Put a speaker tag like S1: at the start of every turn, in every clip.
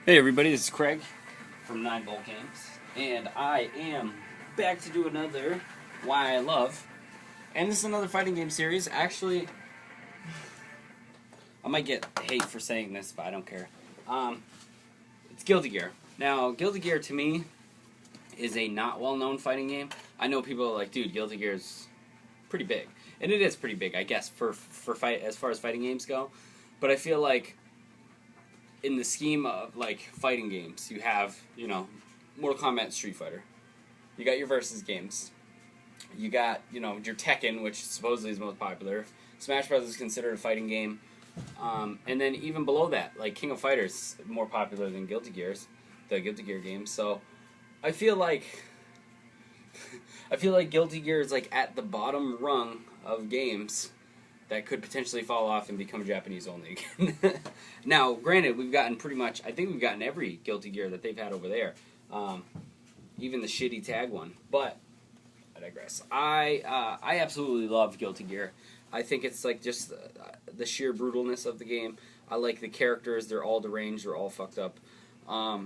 S1: Hey everybody, this is Craig from 9 Volt Games, and I am back to do another Why I Love, and this is another fighting game series. Actually, I might get hate for saying this, but I don't care. It's Guilty Gear. Now, Guilty Gear to me is a not well-known fighting game. I know people are like, dude, Guilty Gear is pretty big, and it is pretty big, I guess, for fight as far as fighting games go. But I feel like in the scheme of like fighting games, you have, Mortal Kombat, Street Fighter. You got your versus games. You got, your Tekken, which supposedly is the most popular. Smash Bros. Is considered a fighting game. And then even below that, like King of Fighters, more popular than Guilty Gears, the Guilty Gear games. So I feel like Guilty Gear is like at the bottom rung of games that could potentially fall off and become Japanese only again. Now, granted, we've gotten I think we've gotten every Guilty Gear that they've had over there. Even the shitty tag one. But, I digress. I absolutely love Guilty Gear. I think it's like just the sheer brutalness of the game. I like the characters. They're all deranged. They're all fucked up. I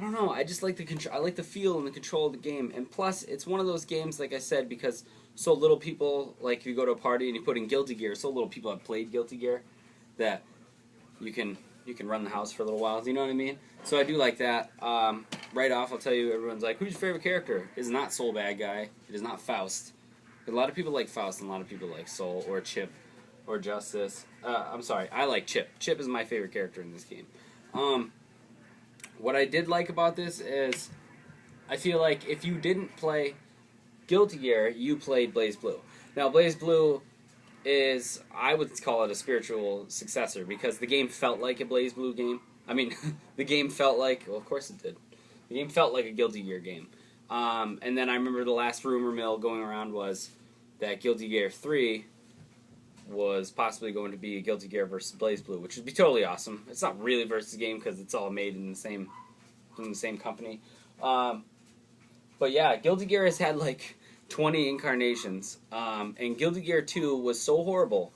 S1: don't know. I just like the control. I like the feel and the control of the game. And plus, it's one of those games, like I said, because so little people, like if you go to a party and you put in Guilty Gear, so little people have played Guilty Gear that you can run the house for a little while. You know what I mean? So I do like that. Right off, I'll tell you, everyone's like, who's your favorite character? It is not Soul Bad Guy. It is not Faust. A lot of people like Faust and a lot of people like Soul or Chip or Justice. I'm sorry, I like Chip. Chip is my favorite character in this game. What I did like about this is I feel like if you didn't play Guilty Gear, you played BlazBlue. Now, BlazBlue is, I would call it a spiritual successor because the game felt like a BlazBlue game. I mean, the game felt like, well, of course it did. The game felt like a Guilty Gear game. And then I remember the last rumor mill going around was that Guilty Gear 3 was possibly going to be Guilty Gear versus BlazBlue, which would be totally awesome. It's not really versus game because it's all made in the same company. But yeah, Guilty Gear has had like 20 incarnations, and Guilty Gear 2 was so horrible.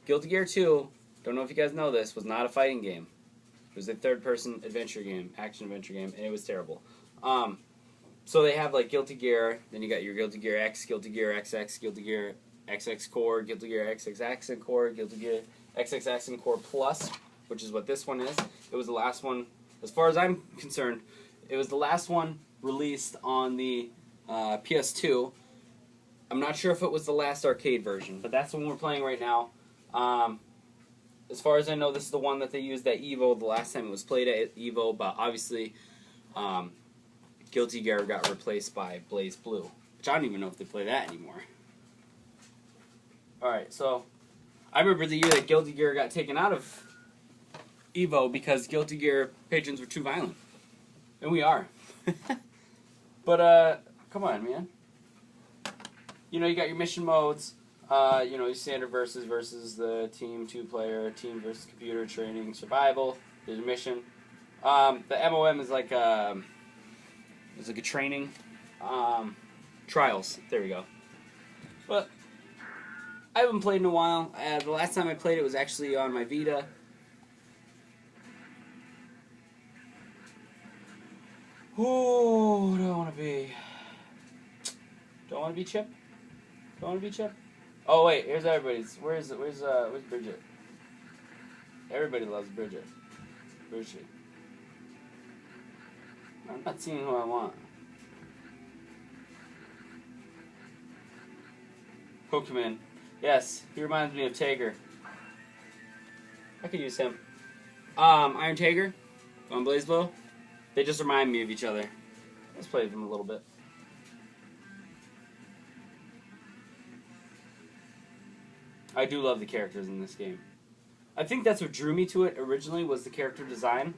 S1: Guilty Gear 2, don't know if you guys know this, was not a fighting game. It was a third-person adventure game, action-adventure game, and it was terrible. So they have like Guilty Gear, then you got your Guilty Gear X, Guilty Gear XX, Guilty Gear XX Core, Guilty Gear XXX and Core, Guilty Gear XXX and Core Plus, which is what this one is. It was the last one, as far as I'm concerned, it was the last one released on the PS2. I'm not sure if it was the last arcade version, but that's the one we're playing right now. As far as I know, this is the one that they used at EVO the last time it was played at EVO, but obviously Guilty Gear got replaced by BlazBlue, which I don't even know if they play that anymore. Alright, so I remember the year that Guilty Gear got taken out of EVO because Guilty Gear patrons were too violent. And we are. But, come on, man. You got your mission modes, your standard versus the team 2-player, team versus computer, training, survival. There's a mission. The MOM is like a training. Trials. There we go. But I haven't played in a while. The last time I played it was actually on my Vita. Who do I want to be? Do I want to be Chip? Do I want to be Chip? Oh wait, here's everybody's. Where's Bridget? Everybody loves Bridget. Where is she? I'm not seeing who I want. Pokemon. Yes, he reminds me of Tager. I could use him. Iron Tager on BlazBlue. They just remind me of each other. Let's play them a little bit. I do love the characters in this game. I think that's what drew me to it originally was the character design.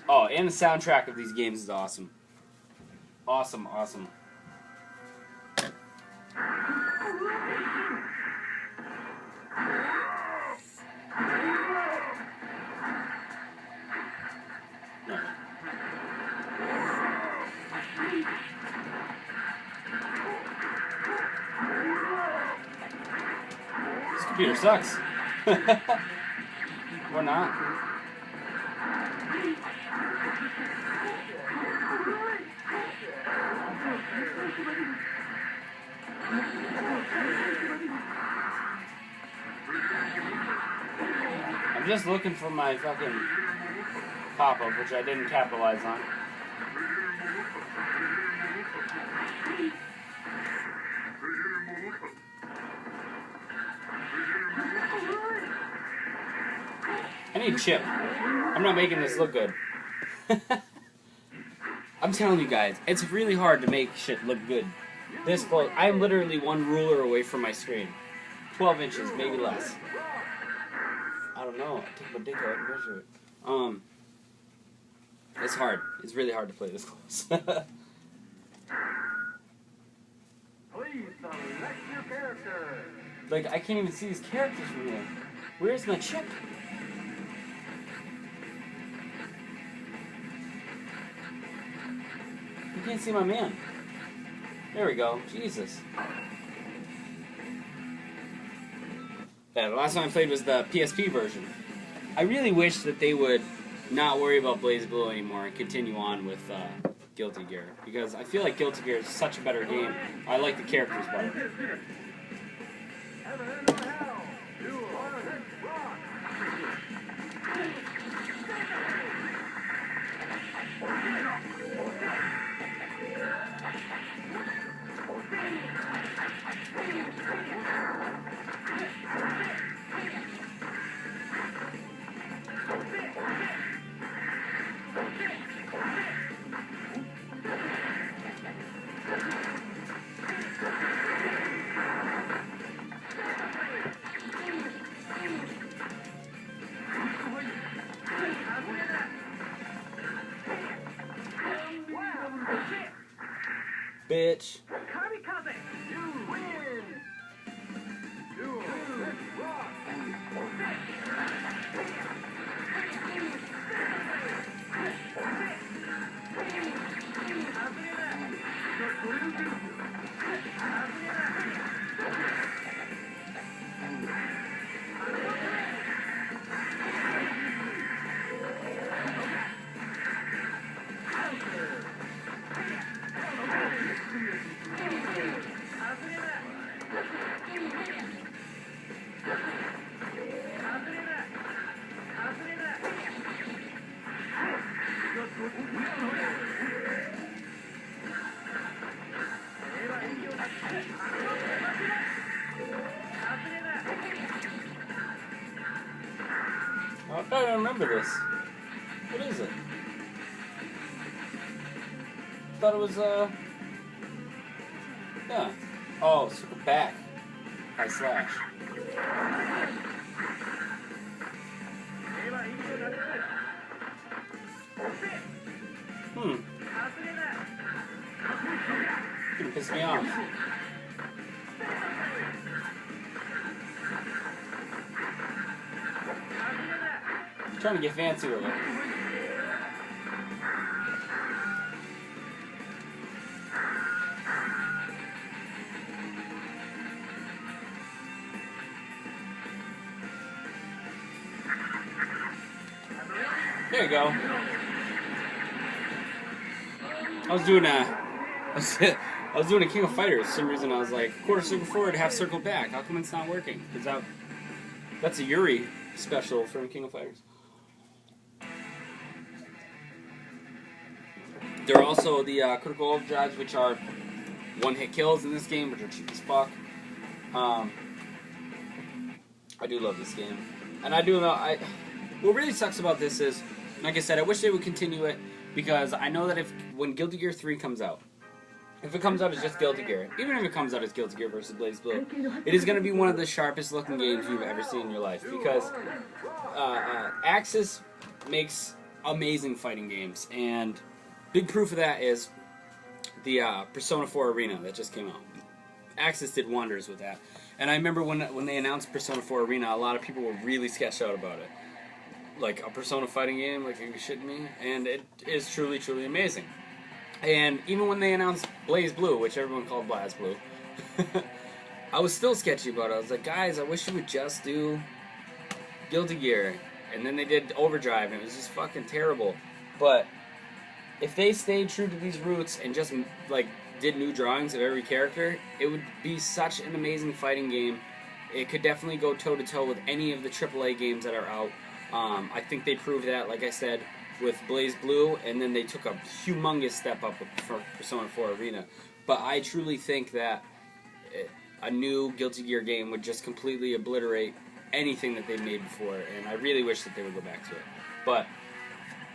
S1: Oh, and the soundtrack of these games is awesome. Awesome, awesome. computer sucks. Or not. I'm just looking for my fucking pop-up, which I didn't capitalize on. I need chip. I'm not making this look good. I'm telling you guys, it's really hard to make shit look good. This close. I'm literally one ruler away from my screen. 12 inches, maybe less. I don't know. I take my dick out and measure it. It's hard. It's really hard to play this close.
S2: Please select your character.
S1: Like, I can't even see these characters from here. Where's my chip? You can't see my man. There we go. Jesus. Yeah, the last one I played was the PSP version. I really wish that they would not worry about BlazBlue anymore and continue on with Guilty Gear. Because I feel like Guilty Gear is such a better game. I like the characters better. Bitch.
S2: Kamikaze! You win! Duel! Rock!
S1: I don't remember this. What is it? Thought it was, yeah. Oh, circle back. By slash. Gonna piss me off. I'm trying to get fancy with it. There you go. I was doing a King of Fighters. For some reason I was like, quarter circle forward, half circle back. How come it's not working? Because that's a Yuri special from King of Fighters. There are also the critical overdrives, which are one-hit kills in this game, which are cheap as fuck. I do love this game, and I do know. What really sucks about this is, like I said, I wish they would continue it, because I know that when Guilty Gear 3 comes out, if it comes out as just Guilty Gear, even if it comes out as Guilty Gear versus BlazBlue, it is going to be one of the sharpest looking games you've ever seen in your life, because Axis makes amazing fighting games, and big proof of that is the Persona 4 Arena that just came out. Axis did wonders with that. And I remember when they announced Persona 4 Arena, a lot of people were really sketched out about it. Like, a Persona fighting game? Like, are you shitting me? And it is truly, truly amazing. And even when they announced BlazBlue, which everyone called BlazBlue, I was still sketchy about it. I was like, guys, I wish you would just do Guilty Gear. And then they did Overdrive, and it was just fucking terrible. But if they stayed true to these roots and just like did new drawings of every character, it would be such an amazing fighting game. It could definitely go toe to toe with any of the AAA games that are out. I think they proved that, like I said, with BlazBlue, and then they took a humongous step up with Persona 4 Arena. But I truly think that a new Guilty Gear game would just completely obliterate anything that they've made before, and I really wish that they would go back to it. But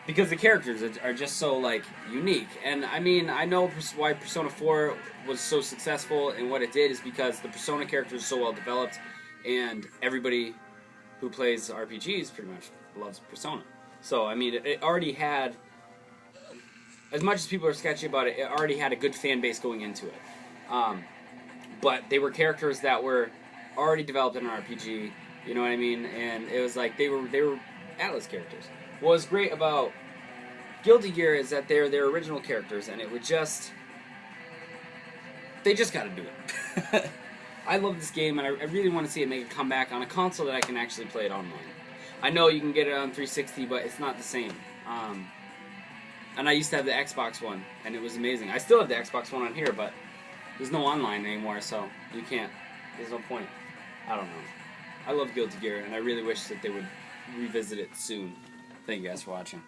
S1: because the characters are just so like unique, and I mean, I know why Persona 4 was so successful, and what it did is because the Persona characters are so well developed, and everybody who plays RPGs pretty much loves Persona. So I mean, it already had, as much as people are sketchy about it, it already had a good fan base going into it. But they were characters that were already developed in an RPG. You know what I mean? And it was like they were Atlas characters. What was great about Guilty Gear is that they're their original characters, and it would just, they just got to do it. I love this game, and I really want to see it make a comeback on a console that I can actually play it online. I know you can get it on 360, but it's not the same. And I used to have the Xbox One, and it was amazing. I still have the Xbox One on here, but there's no online anymore, so you can't. There's no point. I don't know. I love Guilty Gear, and I really wish that they would revisit it soon. Thank you guys for watching.